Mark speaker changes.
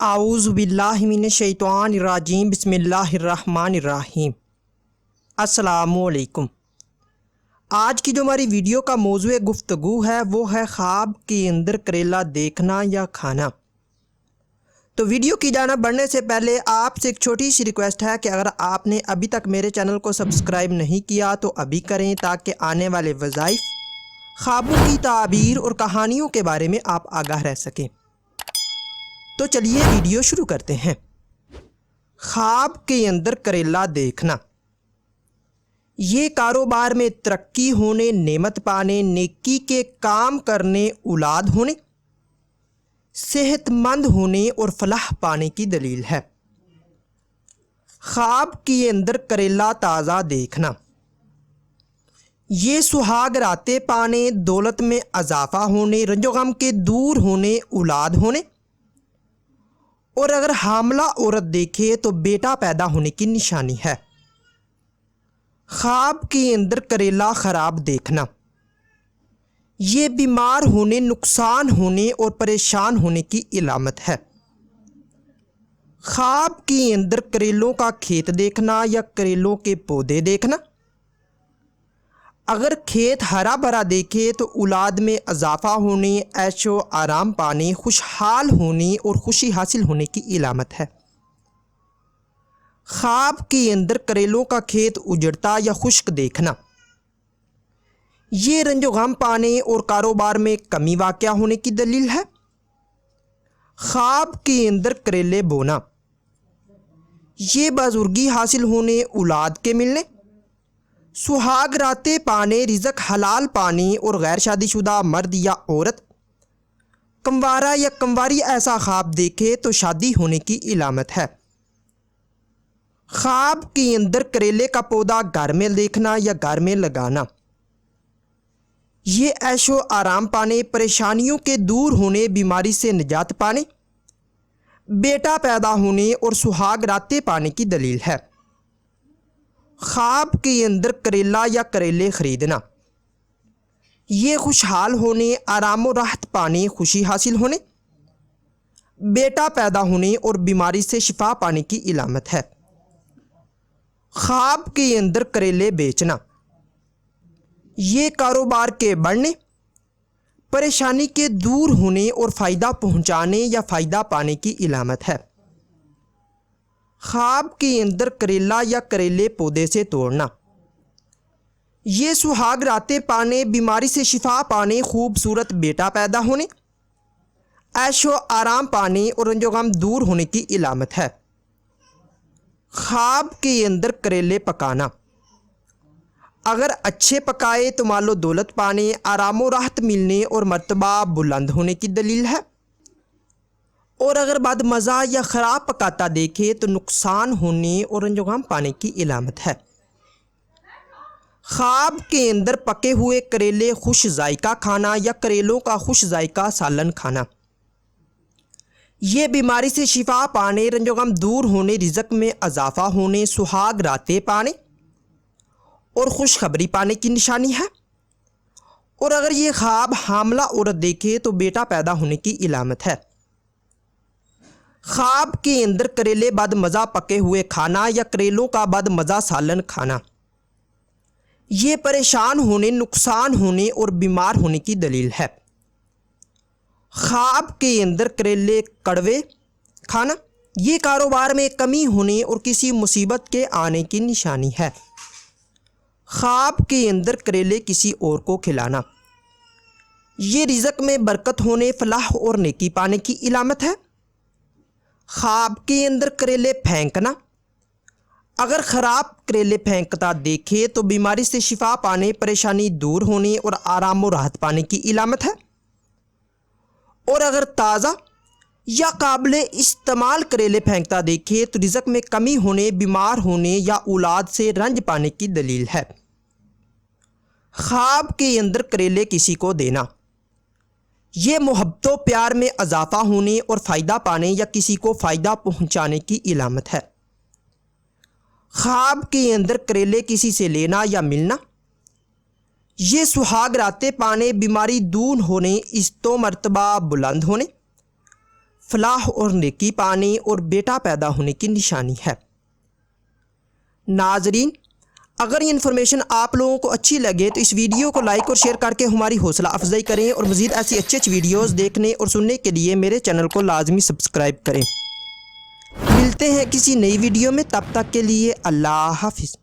Speaker 1: اعوذ باللہ من الشیطان الرجیم بسم اللہ الرحمن الرحیم۔ السلام علیکم۔ آج کی جو ہماری ویڈیو کا موضوع گفتگو ہے وہ ہے خواب کے اندر کریلا دیکھنا یا کھانا۔ تو ویڈیو کی جانب بڑھنے سے پہلے آپ سے ایک چھوٹی سی ریکویسٹ ہے کہ اگر آپ نے ابھی تک میرے چینل کو سبسکرائب نہیں کیا تو ابھی کریں تاکہ آنے والے وظائف، خوابوں کی تعبیر اور کہانیوں کے بارے میں آپ آگاہ رہ سکیں۔ تو چلیے ویڈیو شروع کرتے ہیں۔ خواب کے اندر کریلا دیکھنا، یہ کاروبار میں ترقی ہونے، نعمت پانے، نیکی کے کام کرنے، اولاد ہونے، صحت مند ہونے اور فلاح پانے کی دلیل ہے۔ خواب کے اندر کریلا تازہ دیکھنا، یہ سہاگ راتیں پانے، دولت میں اضافہ ہونے، رنج و غم کے دور ہونے، اولاد ہونے، اور اگر حاملہ عورت دیکھے تو بیٹا پیدا ہونے کی نشانی ہے۔ خواب کے اندر کریلا خراب دیکھنا، یہ بیمار ہونے، نقصان ہونے اور پریشان ہونے کی علامت ہے۔ خواب کے اندر کریلوں کا کھیت دیکھنا یا کریلوں کے پودے دیکھنا، اگر کھیت ہرا بھرا دیکھے تو اولاد میں اضافہ ہونے، عیش و آرام پانے، خوشحال ہونے اور خوشی حاصل ہونے کی علامت ہے۔ خواب کے اندر کریلوں کا کھیت اجڑتا یا خشک دیکھنا، یہ رنج و غم پانے اور کاروبار میں کمی واقع ہونے کی دلیل ہے۔ خواب کے اندر کریلے بونا، یہ بزرگی حاصل ہونے، اولاد کے ملنے، سہاگ راتیں پانے، رزق حلال پانے اور غیر شادی شدہ مرد یا عورت، کنوارا یا کنواری ایسا خواب دیکھے تو شادی ہونے کی علامت ہے۔ خواب کے اندر کریلے کا پودا گھر میں دیکھنا یا گھر میں لگانا، یہ عیش و آرام پانے، پریشانیوں کے دور ہونے، بیماری سے نجات پانے، بیٹا پیدا ہونے اور سہاگ راتیں پانے کی دلیل ہے۔ خواب کے اندر کریلا یا کریلے خریدنا، یہ خوشحال ہونے، آرام و راحت پانے، خوشی حاصل ہونے، بیٹا پیدا ہونے اور بیماری سے شفا پانے کی علامت ہے۔ خواب کے اندر کریلے بیچنا، یہ کاروبار کے بڑھنے، پریشانی کے دور ہونے اور فائدہ پہنچانے یا فائدہ پانے کی علامت ہے۔ خواب کے اندر کریلا یا کریلے پودے سے توڑنا، یہ سہاگ راتیں پانے، بیماری سے شفا پانے، خوبصورت بیٹا پیدا ہونے، عیش و آرام پانے اور رنج و غم دور ہونے کی علامت ہے۔ خواب کے اندر کریلے پکانا، اگر اچھے پکائے تو مال و دولت پانے، آرام و راحت ملنے اور مرتبہ بلند ہونے کی دلیل ہے، اور اگر بد مزہ یا خراب پکاتا دیکھے تو نقصان ہونے اور رنج و غم پانے کی علامت ہے۔ خواب کے اندر پکے ہوئے کریلے خوش ذائقہ کھانا یا کریلوں کا خوش ذائقہ سالن کھانا، یہ بیماری سے شفا پانے، رنج و غم دور ہونے، رزق میں اضافہ ہونے، سہاگ راتیں پانے اور خوشخبری پانے کی نشانی ہے، اور اگر یہ خواب حاملہ عورت دیکھے تو بیٹا پیدا ہونے کی علامت ہے۔ خواب کے اندر کریلے بد مزہ پکے ہوئے کھانا یا کریلوں کا بد مزہ سالن کھانا، یہ پریشان ہونے، نقصان ہونے اور بیمار ہونے کی دلیل ہے۔ خواب کے اندر کریلے کڑوے کھانا، یہ کاروبار میں کمی ہونے اور کسی مصیبت کے آنے کی نشانی ہے۔ خواب کے اندر کریلے کسی اور کو کھلانا، یہ رزق میں برکت ہونے، فلاح اور نیکی پانے کی علامت ہے۔ خواب کے اندر کریلے پھینکنا، اگر خراب کریلے پھینکتا دیکھے تو بیماری سے شفا پانے، پریشانی دور ہونے اور آرام و راحت پانے کی علامت ہے، اور اگر تازہ یا قابل استعمال کریلے پھینکتا دیکھے تو رزق میں کمی ہونے، بیمار ہونے یا اولاد سے رنج پانے کی دلیل ہے۔ خواب کے اندر کریلے کسی کو دینا، یہ محبت و پیار میں اضافہ ہونے اور فائدہ پانے یا کسی کو فائدہ پہنچانے کی علامت ہے۔ خواب کے اندر کریلے کسی سے لینا یا ملنا، یہ سہاگ راتیں پانے، بیماری دور ہونے، عزت و مرتبہ بلند ہونے، فلاح اور نیکی پانے اور بیٹا پیدا ہونے کی نشانی ہے۔ ناظرین، اگر یہ انفارمیشن آپ لوگوں کو اچھی لگے تو اس ویڈیو کو لائک اور شیئر کر کے ہماری حوصلہ افزائی کریں، اور مزید ایسی اچھی ویڈیوز دیکھنے اور سننے کے لیے میرے چینل کو لازمی سبسکرائب کریں۔ ملتے ہیں کسی نئی ویڈیو میں، تب تک کے لیے اللہ حافظ۔